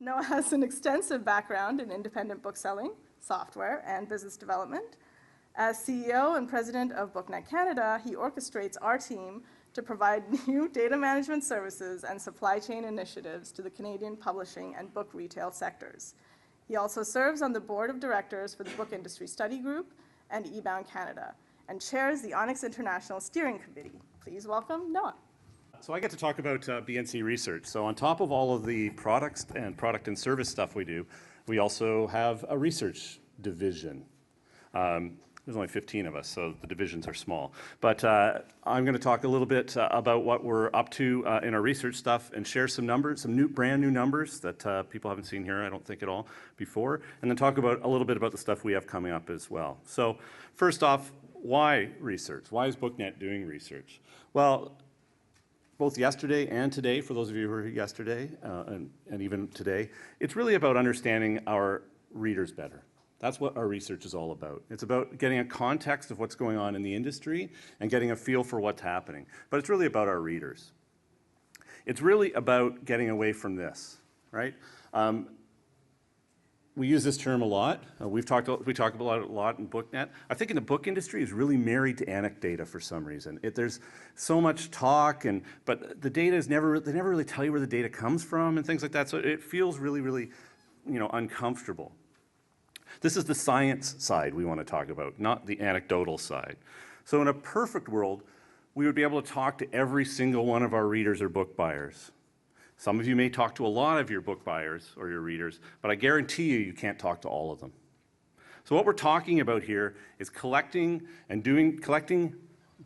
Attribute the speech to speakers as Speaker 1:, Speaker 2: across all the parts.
Speaker 1: Noah has an extensive background in independent bookselling, software, and business development. As CEO and president of BookNet Canada, he orchestrates our team to provide new data management services and supply chain initiatives to the Canadian publishing and book retail sectors. He also serves on the board of directors for the Book Industry Study Group and eBound Canada, and chairs the Onyx International Steering Committee. Please welcome Noah.
Speaker 2: So I get to talk about BNC Research. So on top of all of the product and service stuff we do, we also have a research division. There's only 15 of us, so the divisions are small. But I'm going to talk a little bit about what we're up to in our research stuff and share some numbers, some brand new numbers that people haven't seen here, I don't think at all, before. And then talk about a little bit about the stuff we have coming up as well. So first off, why research? Why is BookNet doing research? Well, both yesterday and today, for those of you who were here yesterday and even today, it's really about understanding our readers better. That's what our research is all about. It's about getting a context of what's going on in the industry and getting a feel for what's happening. But it's really about our readers. It's really about getting away from this, right? We use this term a lot. We talk about it a lot in BookNet. I think in the book industry is really married to anecdata for some reason. There's so much talk, but the data is they never really tell you where the data comes from and things like that. So it feels really, really, uncomfortable. This is the science side we want to talk about, not the anecdotal side. So in a perfect world, we would be able to talk to every single one of our readers or book buyers. Some of you may talk to a lot of your book buyers or your readers, but I guarantee you can't talk to all of them. So what we're talking about here is collecting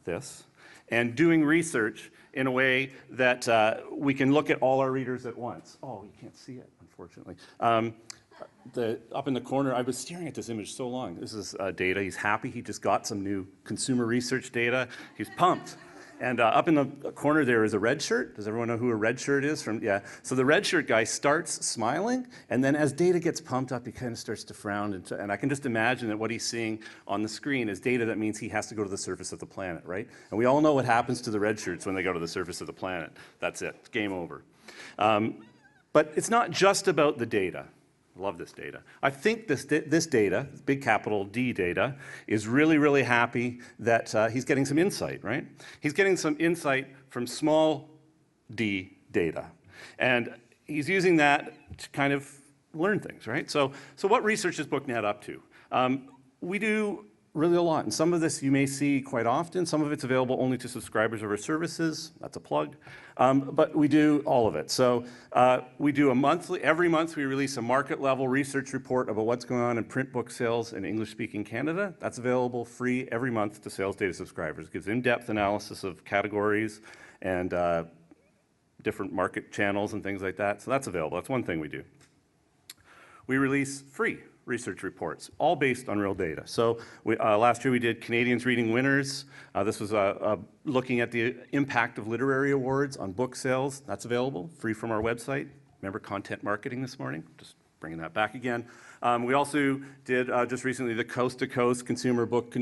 Speaker 2: this and doing research in a way that we can look at all our readers at once. Oh, you can't see it, unfortunately. Up in the corner, I was staring at this image so long. This is data. He's happy. He just got some new consumer research data. He's pumped. And up in the corner there is a red shirt. Does everyone know who a red shirt is? Yeah. So the red shirt guy starts smiling, and then as data gets pumped up, he kind of starts to frown. And I can just imagine that what he's seeing on the screen is data that means he has to go to the surface of the planet, right? And we all know what happens to the red shirts when they go to the surface of the planet. That's it. It's game over. But it's not just about the data. I love this data. I think this data, big capital D data, is really, really happy that he's getting some insight, right? He's getting some insight from small d data. And he's using that to kind of learn things, right? So what research is BookNet up to? We do really a lot. And some of this you may see quite often. Some of it's available only to subscribers of our services. That's a plug. But we do all of it. So we do every month we release a market level research report about what's going on in print book sales in English-speaking Canada. That's available free every month to sales data subscribers. It gives in-depth analysis of categories and different market channels and things like that. So that's available. That's one thing we do. We release free research reports, all based on real data. So last year we did Canadians Reading Winners. This was looking at the impact of literary awards on book sales. That's available, free from our website. Remember content marketing this morning? Just bringing that back again. We also did just recently the Coast to Coast Consumer Book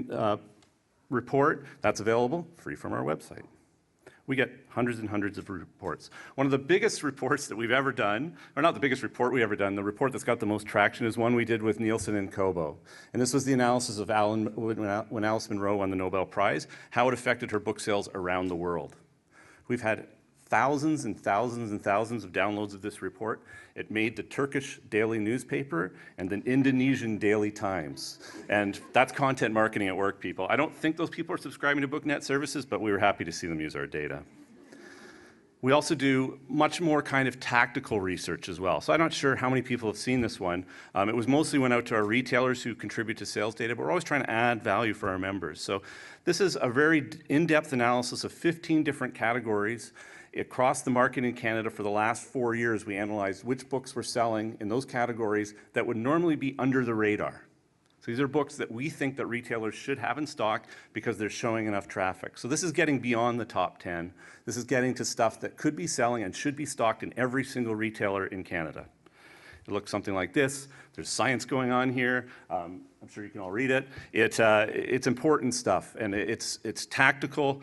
Speaker 2: Report. That's available, free from our website. We get hundreds and hundreds of reports. One of the biggest reports that we've ever done, or not the biggest report we've ever done, the report that's got the most traction is one we did with Nielsen and Kobo. And this was the analysis of when Alice Munro won the Nobel Prize, how it affected her book sales around the world. We've had thousands and thousands and thousands of downloads of this report. It made the Turkish daily newspaper and the Indonesian Daily Times. And that's content marketing at work, people. I don't think those people are subscribing to BookNet services, but we were happy to see them use our data. We also do much more kind of tactical research as well. So I'm not sure how many people have seen this one. It was mostly went out to our retailers who contribute to sales data, but we're always trying to add value for our members. So this is a very in-depth analysis of 15 different categories across the market in Canada. For the last 4 years, we analyzed which books were selling in those categories that would normally be under the radar. So these are books that we think that retailers should have in stock because they're showing enough traffic. So this is getting beyond the top 10. This is getting to stuff that could be selling and should be stocked in every single retailer in Canada. It looks something like this. There's science going on here. I'm sure you can all read it. It's important stuff, and it's tactical,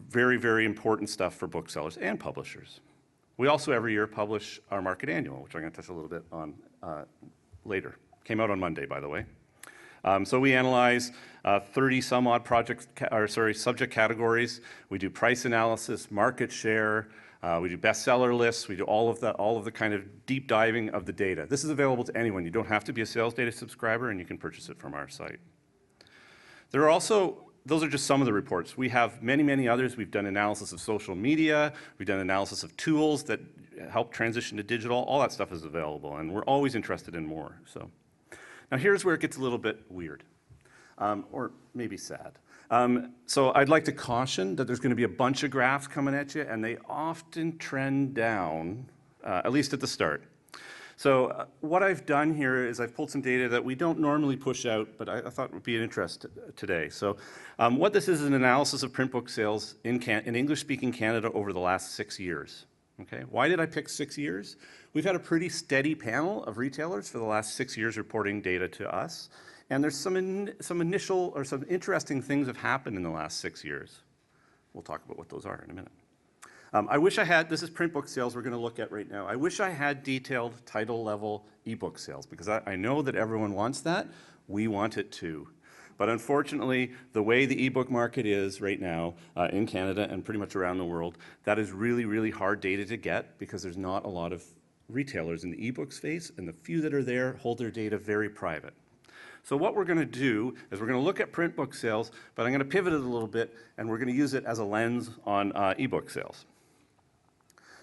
Speaker 2: very, very important stuff for booksellers and publishers. We also every year publish our market annual, which I'm going to touch a little bit on later. Came out on Monday, by the way. So we analyze 30 some odd subject categories. We do price analysis, market share, we do bestseller lists, we do all of the kind of deep diving of the data. This is available to anyone. You don't have to be a Sales Data subscriber, and you can purchase it from our site. There are also, those are just some of the reports. We have many, many others. We've done analysis of social media. We've done analysis of tools that help transition to digital. All that stuff is available, and we're always interested in more. So now here's where it gets a little bit weird, or maybe sad. So I'd like to caution that there's going to be a bunch of graphs coming at you, and they often trend down, at least at the start. So what I've done here is I've pulled some data that we don't normally push out, but I thought would be of interest today. So what this is an analysis of print book sales in English-speaking Canada over the last 6 years. Okay, why did I pick 6 years? We've had a pretty steady panel of retailers for the last 6 years reporting data to us, and there's some initial or some interesting things have happened in the last 6 years. We'll talk about what those are in a minute. I wish I had, this is print book sales we're going to look at right now. I wish I had detailed title level ebook sales because I know that everyone wants that. We want it too. But unfortunately, the way the ebook market is right now in Canada and pretty much around the world, that is really, really hard data to get because there's not a lot of retailers in the ebook space, and the few that are there hold their data very private. So what we're going to do is we're going to look at print book sales, but I'm going to pivot it a little bit, and we're going to use it as a lens on ebook sales.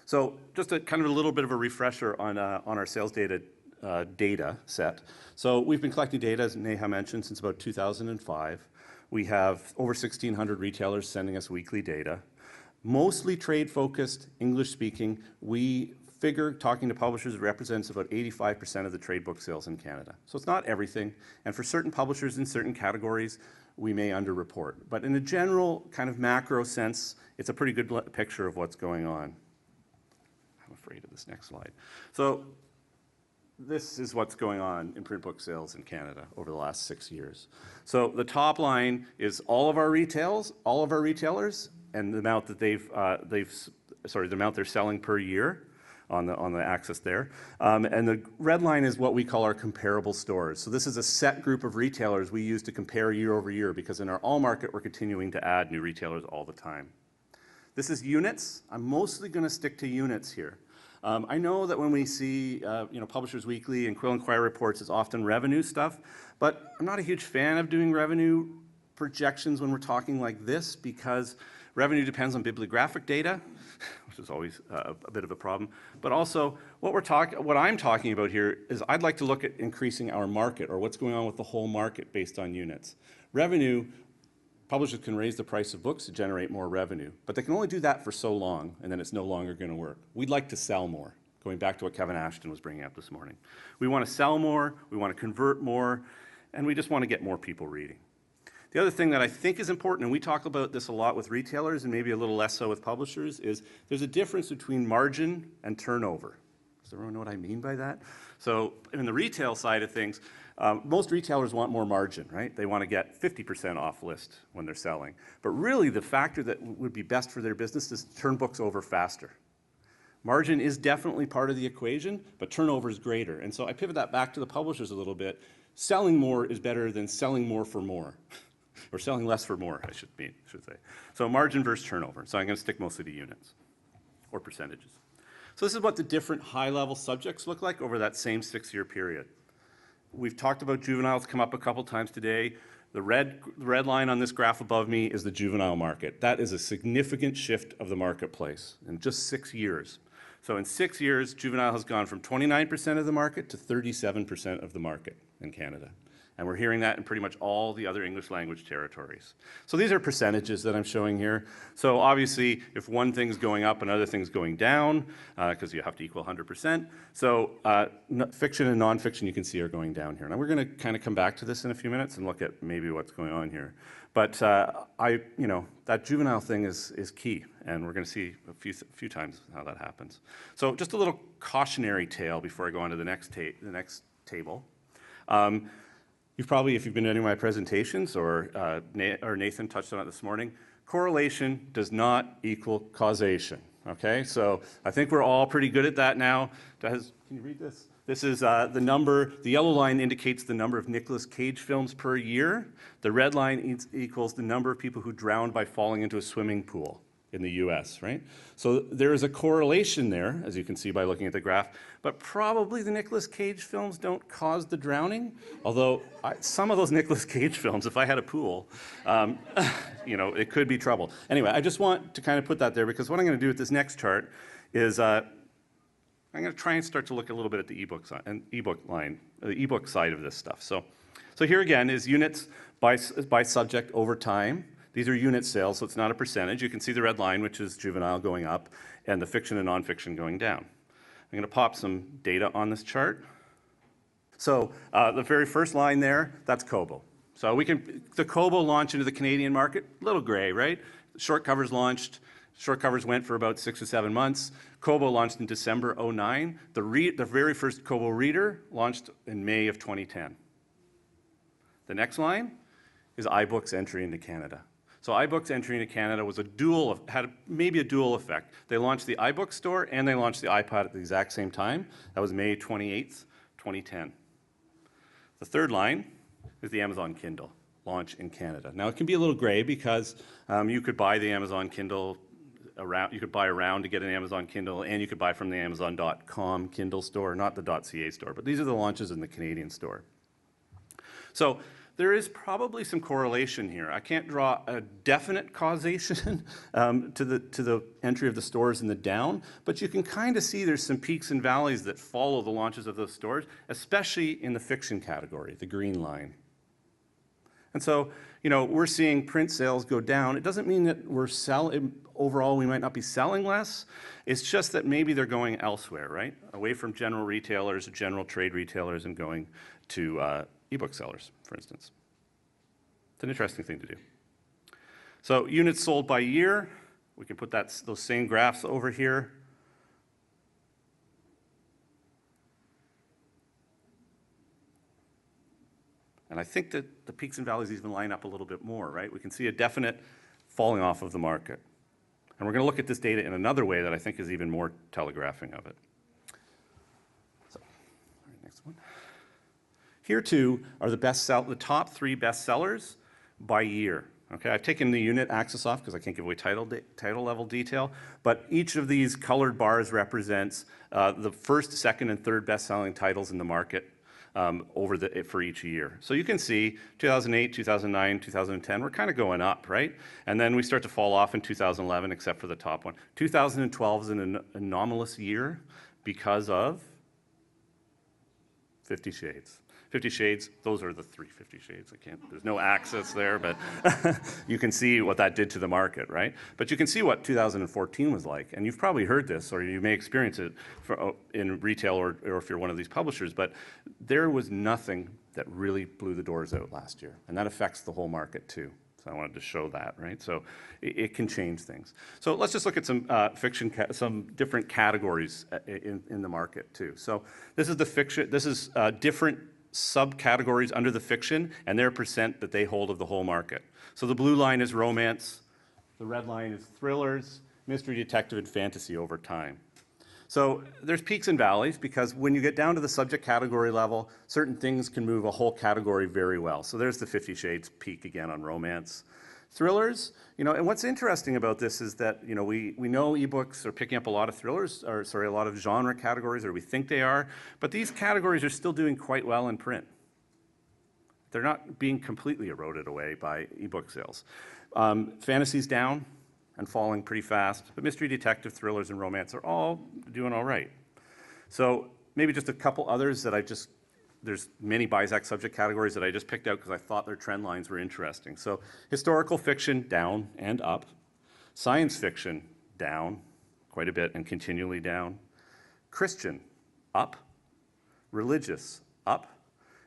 Speaker 2: So just a kind of a little bit of a refresher on our sales data data set. So we've been collecting data, as Neha mentioned, since about 2005. We have over 1,600 retailers sending us weekly data. Mostly trade-focused, English-speaking. We figure talking to publishers represents about 85% of the trade book sales in Canada. So it's not everything, and for certain publishers in certain categories, we may underreport. But in a general kind of macro sense, it's a pretty good picture of what's going on. I'm afraid of this next slide. So this is what's going on in print book sales in Canada over the last 6 years. So the top line is all of our retailers, and the amount that the amount they're selling per year on the axis there. And the red line is what we call our comparable stores. So this is a set group of retailers we use to compare year over year because in our all market, we're continuing to add new retailers all the time. This is units. I'm mostly going to stick to units here. I know that when we see Publishers Weekly and Quill and Quire reports, it's often revenue stuff, but I'm not a huge fan of doing revenue projections when we're talking like this because revenue depends on bibliographic data, which is always a bit of a problem. But also, what I'm talking about here is I'd like to look at increasing our market or what's going on with the whole market based on units. Revenue, publishers can raise the price of books to generate more revenue, but they can only do that for so long, and then it's no longer going to work. We'd like to sell more, going back to what Kevin Ashton was bringing up this morning. We want to sell more, we want to convert more, and we just want to get more people reading. The other thing that I think is important, and we talk about this a lot with retailers and maybe a little less so with publishers, is there's a difference between margin and turnover. Does everyone know what I mean by that? So in the retail side of things, most retailers want more margin, right? They want to get 50% off list when they're selling. But really the factor that would be best for their business is to turn books over faster. Margin is definitely part of the equation, but turnover is greater. And so I pivot that back to the publishers a little bit. Selling more is better than selling more for more. Or selling less for more, I should say. So margin versus turnover. So I'm going to stick mostly to units or percentages. So this is what the different high-level subjects look like over that same 6-year period. We've talked about juveniles, come up a couple times today. The red line on this graph above me is the juvenile market. That is a significant shift of the marketplace in just 6 years. So in 6 years, juvenile has gone from 29% of the market to 37% of the market in Canada. And we're hearing that in pretty much all the other English language territories. So these are percentages that I'm showing here. So obviously, if one thing's going up, another thing's going down, because you have to equal 100%. So fiction and nonfiction, you can see, are going down here. Now we're going to kind of come back to this in a few minutes and look at maybe what's going on here. But that juvenile thing is key, and we're going to see a few times how that happens. So just a little cautionary tale before I go on to the next table. You've probably, if you've been to any of my presentations, or Nathan touched on it this morning, correlation does not equal causation. okay? So I think we're all pretty good at that now. Can you read this? This is the number, the yellow line indicates the number of Nicolas Cage films per year. The red line equals the number of people who drowned by falling into a swimming pool in the US, right? So there is a correlation there, as you can see by looking at the graph, but probably the Nicolas Cage films don't cause the drowning, although some of those Nicolas Cage films, if I had a pool, you know, it could be trouble. Anyway, I just want to kind of put that there because what I'm going to do with this next chart is I'm going to try and start to look a little bit at the ebook side of this stuff. So here again is units by subject over time. These are unit sales, so it's not a percentage. You can see the red line, which is juvenile, going up, and the fiction and nonfiction going down. I'm going to pop some data on this chart. So the very first line there, that's Kobo. So the Kobo launch into the Canadian market, a little gray, right? Short covers launched. Short covers went for about 6 or 7 months. Kobo launched in December 2009. The very first Kobo reader launched in May of 2010. The next line is Ibooks Entry into Canada. So Ibooks Entry into Canada was had maybe a dual effect. They launched the iBook store and they launched the iPad at the exact same time. That was May 28th, 2010. The third line is the Amazon Kindle launch in Canada. Now it can be a little gray because you could buy the Amazon Kindle around, you could buy around to get an Amazon Kindle, and you could buy from the Amazon.com Kindle store, not the .ca store, but these are the launches in the Canadian store. So there is probably some correlation here. I can't draw a definite causation to the entry of the stores in the down, but you can kind of see there's some peaks and valleys that follow the launches of those stores, especially in the fiction category, the green line. And so, you know, we're seeing print sales go down. It doesn't mean that we're overall we might not be selling less. It's just that maybe they're going elsewhere, right? Away from general retailers, general trade retailers, and going to ebook sellers, for instance. It's an interesting thing to do. So units sold by year, we can put those same graphs over here. And I think that the peaks and valleys even line up a little bit more, right? We can see a definite falling off of the market. And we're going to look at this data in another way that I think is even more telegraphing of it. So, all right, next one. Here, too, are the top 3 best sellers by year. Okay, I've taken the unit axis off because I can't give away title level detail, but each of these colored bars represents the first, second, and third best-selling titles in the market for each year. So you can see 2008, 2009, 2010, we're kind of going up, right? And then we start to fall off in 2011, except for the top one. 2012 is an anomalous year because of 50 Shades. 50 Shades, those are the 3 50 Shades. There's no axis there, but you can see what that did to the market, right? But you can see what 2014 was like, and you've probably heard this, or you may experience it in retail or if you're one of these publishers, but there was nothing that really blew the doors out last year, and that affects the whole market too. So I wanted to show that, right? So it can change things. So let's just look at some some different categories in the market too. So this is the fiction, this is different subcategories under the fiction and their percent that they hold of the whole market. So the blue line is romance, the red line is thrillers, mystery, detective, and fantasy over time. So there's peaks and valleys because when you get down to the subject category level, certain things can move a whole category very well. So there's the 50 Shades peak again on romance. Thrillers, you know, and what's interesting about this is that, you know, we know ebooks are picking up a lot of thrillers, or sorry, a lot of genre categories, or we think they are, but these categories are still doing quite well in print. They're not being completely eroded away by ebook sales. Fantasy's down and falling pretty fast, but mystery, detective, thrillers, and romance are all doing all right. So maybe just a couple others that there's many BISAC subject categories that I just picked out because I thought their trend lines were interesting. So historical fiction, down and up. Science fiction, down quite a bit and continually down. Christian, up. Religious, up.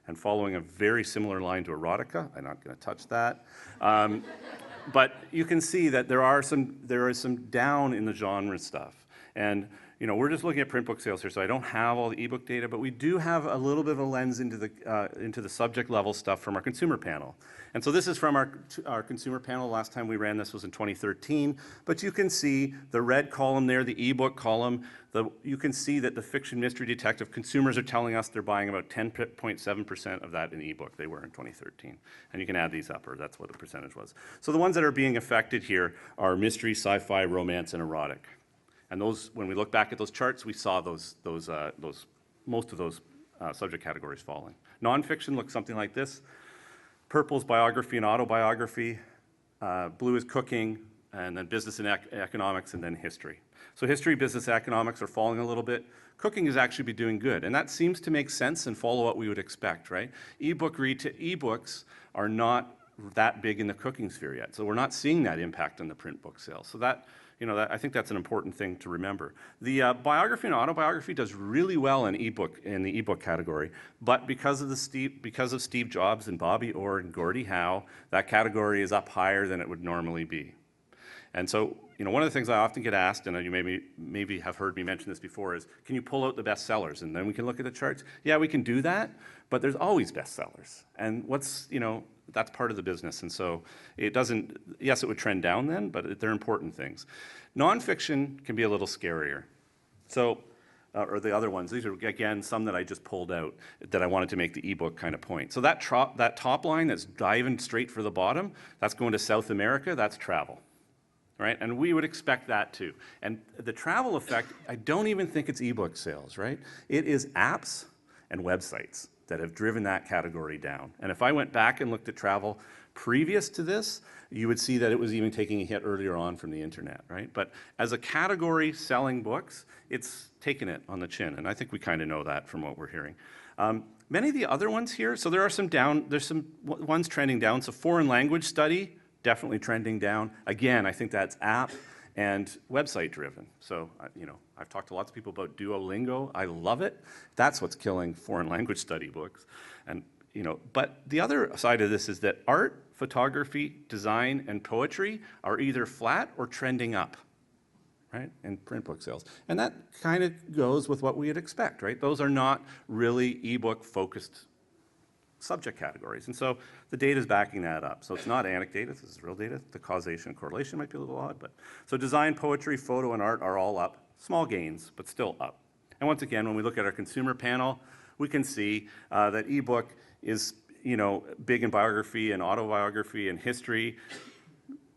Speaker 2: And following a very similar line to erotica. I'm not going to touch that. But you can see that there is some down in the genre stuff. And we're just looking at print book sales here, so I don't have all the ebook data, but we do have a little bit of a lens into the subject level stuff from our consumer panel. And so this is from our consumer panel. Last time we ran this was in 2013, but you can see the red column there, the ebook column. You can see that the fiction mystery detective consumers are telling us they're buying about 10.7% of that in ebook. They were in 2013. And you can add these up, or that's what the percentage was. So the ones that are being affected here are mystery, sci-fi, romance, and erotic. And those, when we look back at those charts, we saw most of those subject categories falling. Nonfiction looks something like this. Purple is biography and autobiography. Blue is cooking, and then business and economics, and then history. So history, business, economics are falling a little bit. Cooking is actually be doing good, and that seems to make sense and follow what we would expect, right? Ebooks are not that big in the cooking sphere yet, so we're not seeing that impact on the print book sales. So that, I think that's an important thing to remember. The biography and autobiography does really well in the ebook category, but because of Steve Jobs and Bobby Orr and Gordie Howe, that category is up higher than it would normally be. And so, one of the things I often get asked, and you maybe have heard me mention this before, is can you pull out the best sellers and then we can look at the charts? Yeah, we can do that, but there's always best sellers. And that's part of the business. And so yes, it would trend down then, but they're important things. Nonfiction can be a little scarier. So, or the other ones, these are, again, some that I just pulled out that I wanted to make the ebook kind of point. So that top line that's diving straight for the bottom, that's going to South America, that's travel. Right? And we would expect that too. And the travel effect, I don't even think it's ebook sales, right? It is apps and websites that have driven that category down. And if I went back and looked at travel previous to this, you would see that it was even taking a hit earlier on from the internet, right? But as a category selling books, it's taken it on the chin. And I think we kind of know that from what we're hearing. Many of the other ones here, so there's some ones trending down. So foreign language study, definitely trending down. Again, I think that's app and website driven. So, I've talked to lots of people about Duolingo. I love it. That's what's killing foreign language study books. And, but the other side of this is that art, photography, design, and poetry are either flat or trending up, right, in print book sales. And that kind of goes with what we'd expect, right? Those are not really ebook focused subject categories. And so the data is backing that up. So it's not anecdata, this is real data. The causation and correlation might be a little odd, but so design, poetry, photo, and art are all up. Small gains, but still up. And once again, when we look at our consumer panel, we can see that ebook is, big in biography and autobiography and history,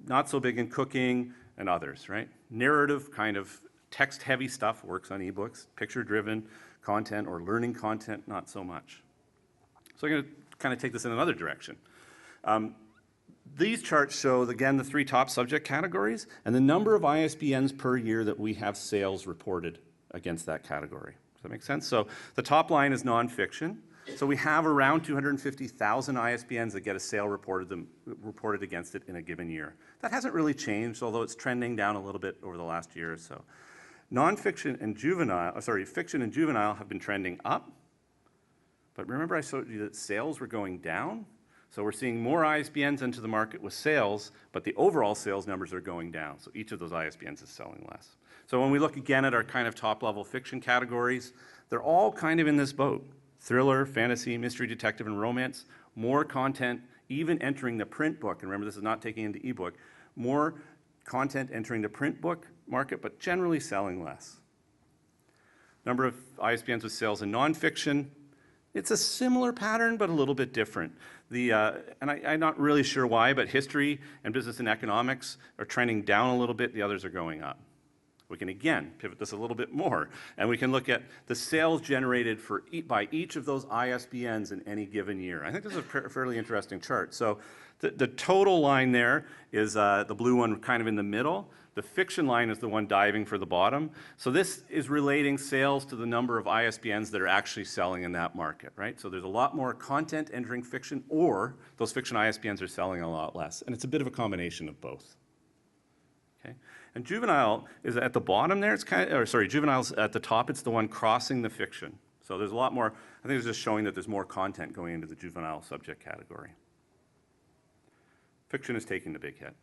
Speaker 2: not so big in cooking and others, right? Narrative kind of text-heavy stuff works on ebooks. Picture-driven content or learning content, not so much. So I'm going to kind of take this in another direction. These charts show, again, the three top subject categories and the number of ISBNs per year that we have sales reported against that category. Does that make sense? So the top line is nonfiction. So we have around 250,000 ISBNs that get a sale reported against it in a given year. That hasn't really changed, although it's trending down a little bit over the last year or so. Fiction and juvenile have been trending up. But remember I showed you that sales were going down? So we're seeing more ISBNs into the market with sales, but the overall sales numbers are going down. So each of those ISBNs is selling less. So when we look again at our kind of top-level fiction categories, they're all kind of in this boat. Thriller, fantasy, mystery, detective, and romance. More content even entering the print book. And remember, this is not taking into ebook. More content entering the print book market, but generally selling less. Number of ISBNs with sales in nonfiction. It's a similar pattern, but a little bit different. And I'm not really sure why, but history and business and economics are trending down a little bit. The others are going up. We can, again, pivot this a little bit more, and we can look at the sales generated by each of those ISBNs in any given year. I think this is a fairly interesting chart. So the total line there is the blue one kind of in the middle. The fiction line is the one diving for the bottom. So this is relating sales to the number of ISBNs that are actually selling in that market, right? So there's a lot more content entering fiction, or those fiction ISBNs are selling a lot less. And it's a bit of a combination of both. Okay? And juvenile is at the bottom there. Juvenile's at the top. It's the one crossing the fiction. So there's a lot more. I think it's just showing that there's more content going into the juvenile subject category. Fiction is taking the big hit.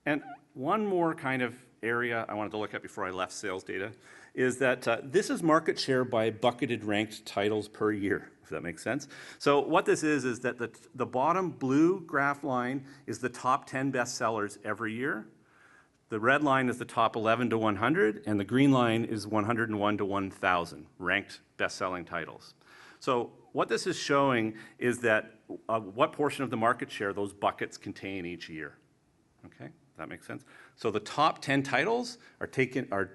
Speaker 2: And one more kind of area I wanted to look at before I left sales data is that this is market share by bucketed ranked titles per year, if that makes sense. So what this is that the bottom blue graph line is the top 10 bestsellers every year. The red line is the top 11 to 100, and the green line is 101 to 1,000 ranked best-selling titles. So what this is showing is that what portion of the market share those buckets contain each year. Okay, that makes sense. So the top 10 titles are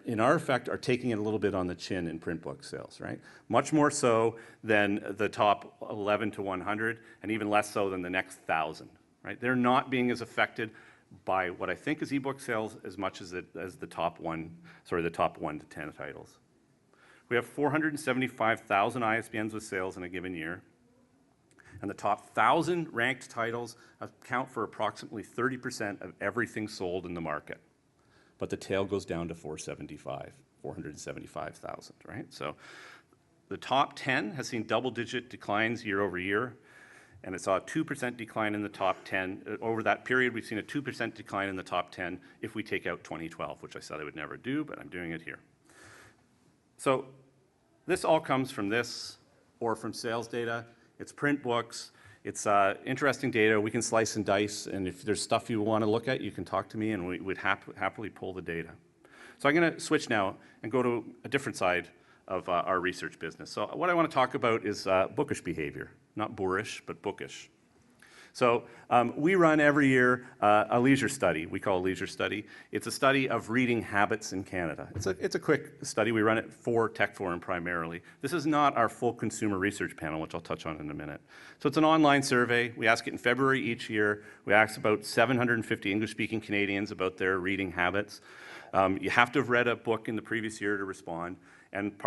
Speaker 2: in our effect, are taking it a little bit on the chin in print book sales, right? Much more so than the top 11 to 100, and even less so than the next 1,000, right? They're not being as affected by what I think is ebook sales as much as the top 1 to 10 titles. We have 475,000 ISBNs with sales in a given year. And the top 1,000 ranked titles account for approximately 30% of everything sold in the market. But the tail goes down to 475,000, right? So the top 10 has seen double-digit declines year over year, and it saw a 2% decline in the top 10. Over that period, we've seen a 2% decline in the top 10 if we take out 2012, which I said I would never do, but I'm doing it here. So this all comes from this or from sales data. It's print books. It's interesting data. We can slice and dice, and if there's stuff you want to look at, you can talk to me, and we'd happily pull the data. So I'm going to switch now and go to a different side of our research business. So what I want to talk about is bookish behavior. Not boorish, but bookish. So we run every year a leisure study. We call it a leisure study. It's a study of reading habits in Canada. It's a quick study. We run it for Tech Forum primarily. This is not our full consumer research panel, which I'll touch on in a minute. So it's an online survey. We ask it in February each year. We ask about 750 English-speaking Canadians about their reading habits. You have to have read a book in the previous year to respond, and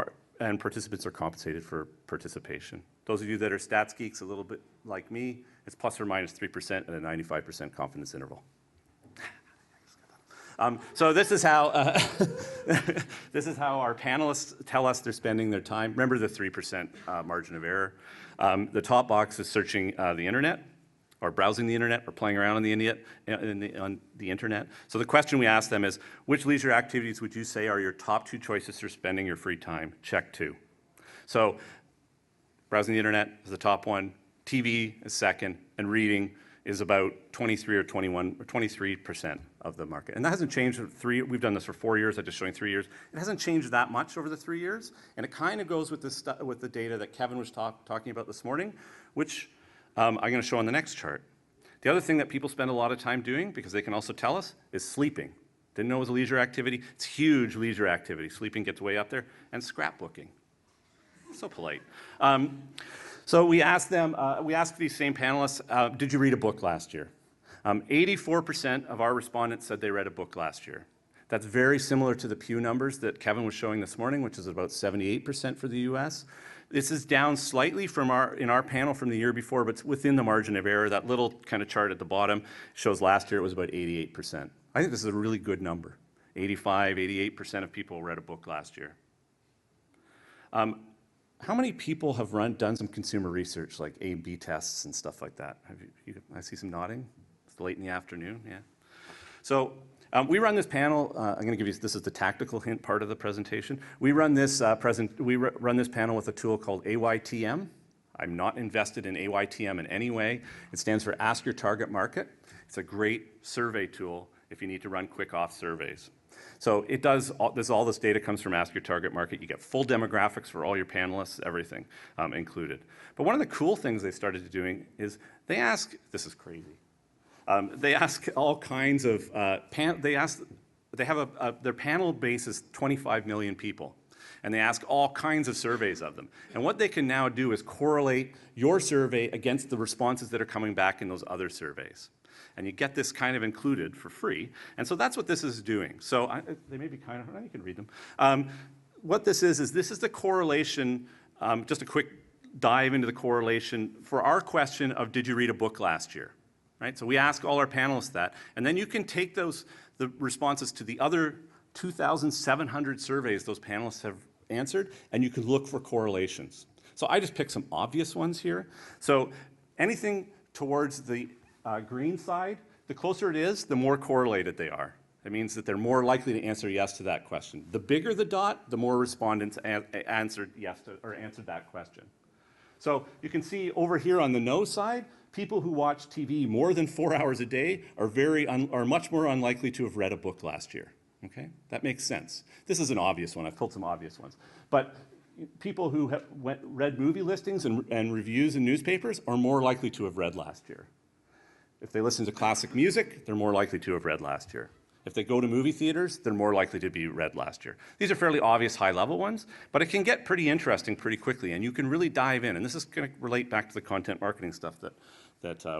Speaker 2: participants are compensated for participation. Those of you that are stats geeks, a little bit like me, it's plus or minus 3% at a 95% confidence interval. So this is how this is how our panelists tell us they're spending their time. Remember the 3% margin of error. The top box is searching the internet, or browsing the internet, or playing around on the internet. So the question we ask them is, which leisure activities would you say are your top 2 choices for spending your free time? Check 2. So browsing the internet is the top one, TV is second, and reading is about 23 or 21 or 23% of the market. And that hasn't changed. We've done this for 4 years. I'm just showing 3 years. It hasn't changed that much over the 3 years, and it kind of goes with the data that Kevin was talking about this morning, which I'm going to show on the next chart. The other thing that people spend a lot of time doing, because they can also tell us, is sleeping. Didn't know it was a leisure activity. It's a huge leisure activity. Sleeping gets way up there, and scrapbooking. So polite. So we asked these same panelists, did you read a book last year? 84% of our respondents said they read a book last year. That's very similar to the Pew numbers that Kevin was showing this morning, which is about 78% for the US. This is down slightly in our panel from the year before, but it's within the margin of error. That little kind of chart at the bottom shows last year it was about 88%. I think this is a really good number. 85, 88% of people read a book last year. How many people have done some consumer research, like A/B tests and stuff like that? I see some nodding. It's late in the afternoon, yeah. So we run this panel. I'm going to give you, this is the tactical hint part of the presentation. We run this panel with a tool called AYTM. I'm not invested in AYTM in any way. It stands for Ask Your Target Market. It's a great survey tool if you need to run quick-off surveys. So it does, all this data comes from Ask Your Target Market. You get full demographics for all your panelists, everything included. But one of the cool things they started doing is they ask, this is crazy, they ask all kinds of, their panel base is 25 million people. And they ask all kinds of surveys of them. And what they can now do is correlate your survey against the responses that are coming back in those other surveys. And you get this kind of included for free. And so that's what this is doing. So they may be kind of, you can read them. What this is the correlation, just a quick dive into the correlation for our question of, did you read a book last year? Right? So we ask all our panelists that. And then you can take the responses to the other 2,700 surveys those panelists have answered, and you can look for correlations. So I just picked some obvious ones here. So anything towards the green side, the closer it is, the more correlated they are. It means that they're more likely to answer yes to that question. The bigger the dot, the more respondents answered yes to, or answered that question. So you can see over here on the no side, people who watch TV more than 4 hours a day are much more unlikely to have read a book last year. Okay, that makes sense. This is an obvious one. I've pulled some obvious ones, but people who have read movie listings and reviews in newspapers are more likely to have read last year. If they listen to classic music, they're more likely to have read last year. If they go to movie theaters, they're more likely to be read last year. These are fairly obvious high-level ones, but it can get pretty interesting pretty quickly, and you can really dive in. And this is going to relate back to the content marketing stuff that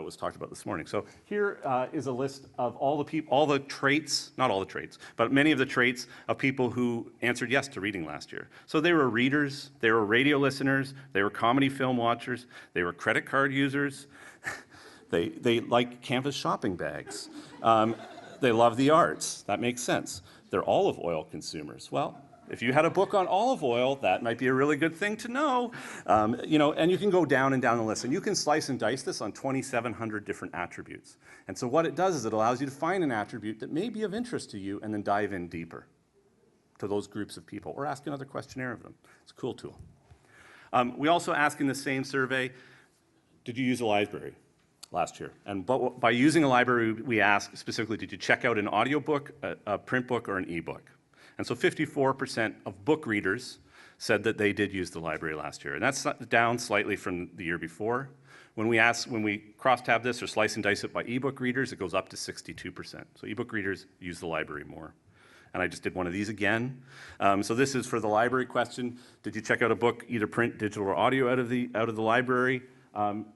Speaker 2: was talked about this morning. So here is a list of all the traits, not all the traits, but many of the traits of people who answered yes to reading last year. So they were readers, they were radio listeners, they were comedy film watchers, they were credit card users, they like canvas shopping bags. They love the arts. That makes sense. They're olive oil consumers. Well, if you had a book on olive oil, that might be a really good thing to know. You know, and you can go down and down the list, and you can slice and dice this on 2,700 different attributes. And so what it does is it allows you to find an attribute that may be of interest to you and then dive in deeper to those groups of people, or ask another questionnaire of them. It's a cool tool. We also ask in the same survey, did you use a library last year? And by using a library, we ask specifically, did you check out an audiobook, a print book, or an ebook? And so 54% of book readers said that they did use the library last year. And that's down slightly from the year before. When we cross-tab this or slice and dice it by ebook readers, it goes up to 62%. So ebook readers use the library more. And I just did one of these again. So this is for the library question. Did you check out a book, either print, digital, or audio out of the library?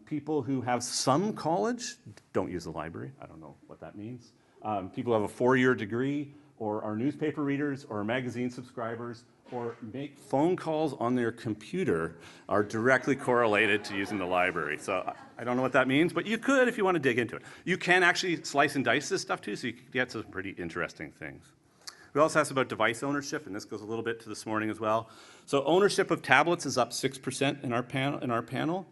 Speaker 2: People who have some college don't use the library. I don't know what that means. People who have a 4-year degree, or are newspaper readers, or magazine subscribers, or make phone calls on their computer are directly correlated to using the library. So I don't know what that means, but you could if you want to dig into it. You can actually slice and dice this stuff too, so you can get some pretty interesting things. We also asked about device ownership, and this goes a little bit to this morning as well. So ownership of tablets is up 6% in our panel.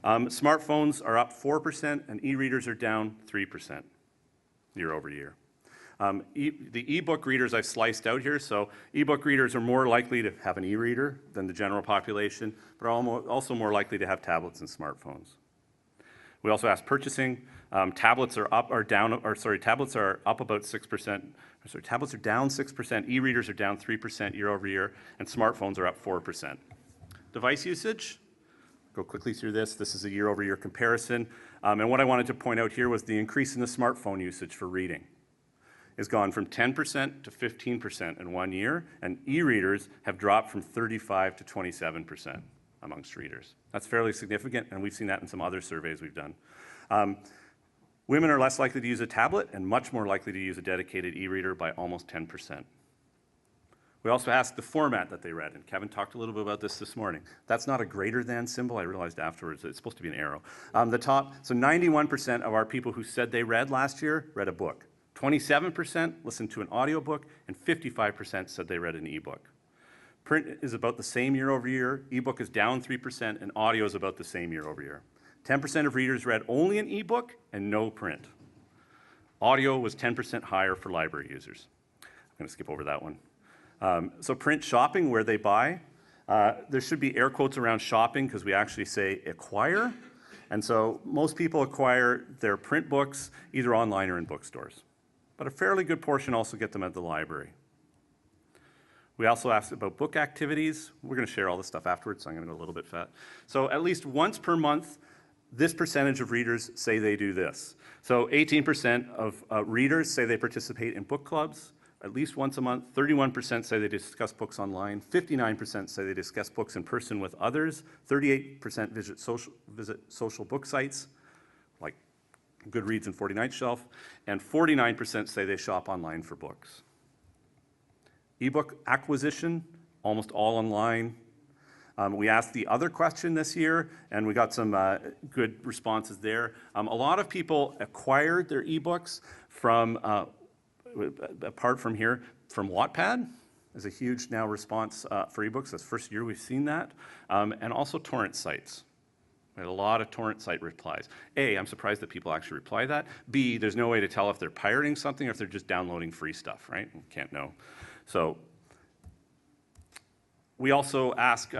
Speaker 2: Smartphones are up 4%, and e-readers are down 3% year over year. The ebook readers I've sliced out here, so ebook readers are more likely to have an e-reader than the general population, but are also more likely to have tablets and smartphones. We also asked purchasing. Tablets are up or down, or sorry, tablets are up about 6%. Sorry, tablets are down 6%, e-readers are down 3% year over year, and smartphones are up 4%. Device usage. Go quickly through this. This is a year-over-year comparison. And what I wanted to point out here was the increase in the smartphone usage for reading has gone from 10% to 15% in 1 year, and e-readers have dropped from 35% to 27% amongst readers. That's fairly significant, and we've seen that in some other surveys we've done. Women are less likely to use a tablet and much more likely to use a dedicated e-reader by almost 10%. We also asked the format that they read, and Kevin talked a little bit about this morning. That's not a greater than symbol. I realized afterwards it's supposed to be an arrow. So 91% of our people who said they read last year read a book. 27% listened to an audiobook, and 55% said they read an ebook. Print is about the same year over year, ebook is down 3%, and audio is about the same year over year. 10% of readers read only an ebook and no print. Audio was 10% higher for library users. I'm going to skip over that one. So print shopping, where they buy. There should be air quotes around shopping because we actually say acquire. And so most people acquire their print books either online or in bookstores. But a fairly good portion also get them at the library. We also asked about book activities. We're going to share all this stuff afterwards, so I'm going to go a little bit fast. So at least once per month, this percentage of readers say they do this. So 18% of readers say they participate in book clubs at least once a month. 31% say they discuss books online. 59% say they discuss books in person with others. 38% visit social book sites like Goodreads and 49th Shelf. And 49% say they shop online for books. Ebook acquisition, almost all online. We asked the other question this year, and we got some good responses there. A lot of people acquired their ebooks from, apart from here, from Wattpad. There's a huge now response for ebooks. That's the first year we've seen that. And also torrent sites. We had a lot of torrent site replies. A, I'm surprised that people actually reply that. B, there's no way to tell if they're pirating something or if they're just downloading free stuff, right? You can't know. So we also ask,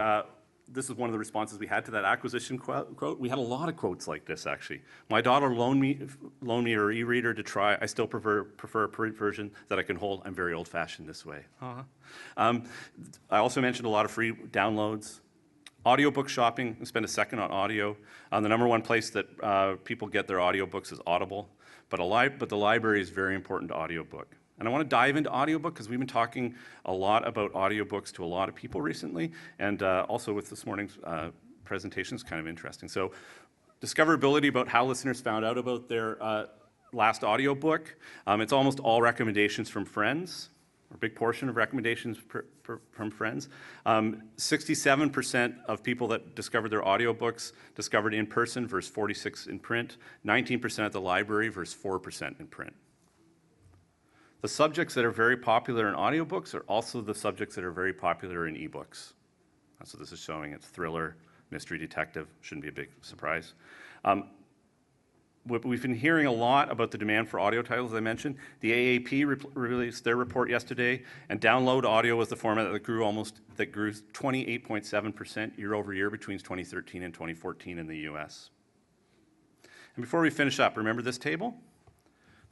Speaker 2: this is one of the responses we had to that acquisition quote. We had a lot of quotes like this, actually. My daughter loaned me her e-reader to try. I still prefer a print version that I can hold. I'm very old-fashioned this way. I also mentioned a lot of free downloads. Audiobook shopping, I'll spend a second on audio. The number one place that people get their audiobooks is Audible, but the library is very important to audiobook. And I want to dive into audiobook because we've been talking a lot about audiobooks to a lot of people recently, and also with this morning's presentation is kind of interesting. So discoverability about how listeners found out about their last audiobook. It's almost all recommendations from friends, or a big portion of recommendations from friends. 67% of people that discovered their audiobooks discovered in person versus 46% in print, 19% at the library versus 4% in print. The subjects that are very popular in audiobooks are also the subjects that are very popular in ebooks. That's what this is showing. It's thriller, mystery, detective. Shouldn't be a big surprise. We've been hearing a lot about the demand for audio titles, as I mentioned. The AAP released their report yesterday, and download audio was the format that grew 28.7% year over year between 2013 and 2014 in the US. And before we finish up, remember this table?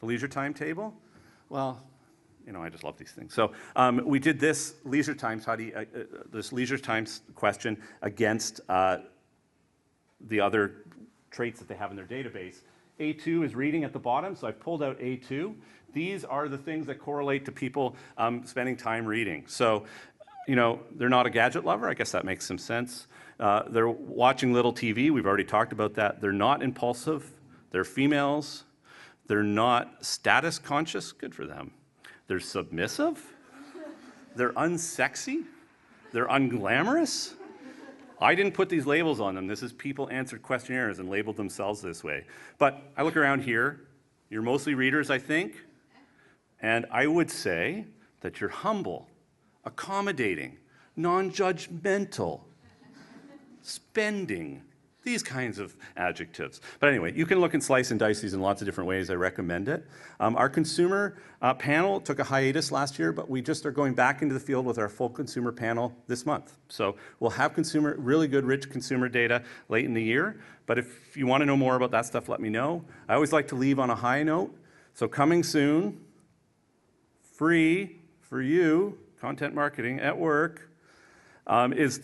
Speaker 2: The leisure time table? Well, you know, I just love these things. So we did this leisure times, this leisure times question against the other traits that they have in their database. A2 is reading at the bottom, so I've pulled out A2. These are the things that correlate to people spending time reading. So, you know, they're not a gadget lover. I guess that makes some sense. They're watching little TV. We've already talked about that. They're not impulsive. They're females. They're not status conscious. Good for them. They're submissive. They're unsexy. They're unglamorous. I didn't put these labels on them. This is people answered questionnaires and labeled themselves this way. But I look around here. You're mostly readers, I think. And I would say that you're humble, accommodating, non-judgmental, spending, these kinds of adjectives. But anyway, you can look and slice and dice these in lots of different ways. I recommend it. Our consumer panel took a hiatus last year, but we just are going back into the field with our full consumer panel this month. So we'll have really good, rich consumer data late in the year. But if you want to know more about that stuff, let me know. I always like to leave on a high note. So coming soon, free for you, content marketing at work, is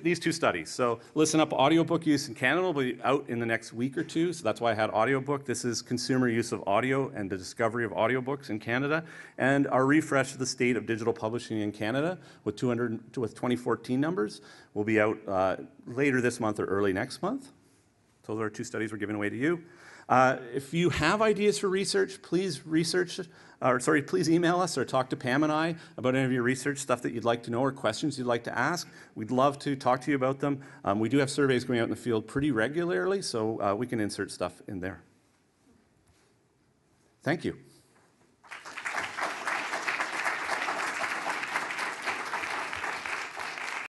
Speaker 2: these two studies. So listen up, audiobook use in Canada will be out in the next week or two, so that's why I had audiobook. This is consumer use of audio and the discovery of audiobooks in Canada, and our refresh of the state of digital publishing in Canada with 2014 numbers will be out later this month or early next month. Those are our two studies we're giving away to you. If you have ideas for research, please email us or talk to Pam and I about any of your research stuff that you'd like to know or questions you'd like to ask. We'd love to talk to you about them. We do have surveys going out in the field pretty regularly, so we can insert stuff in there. Thank you.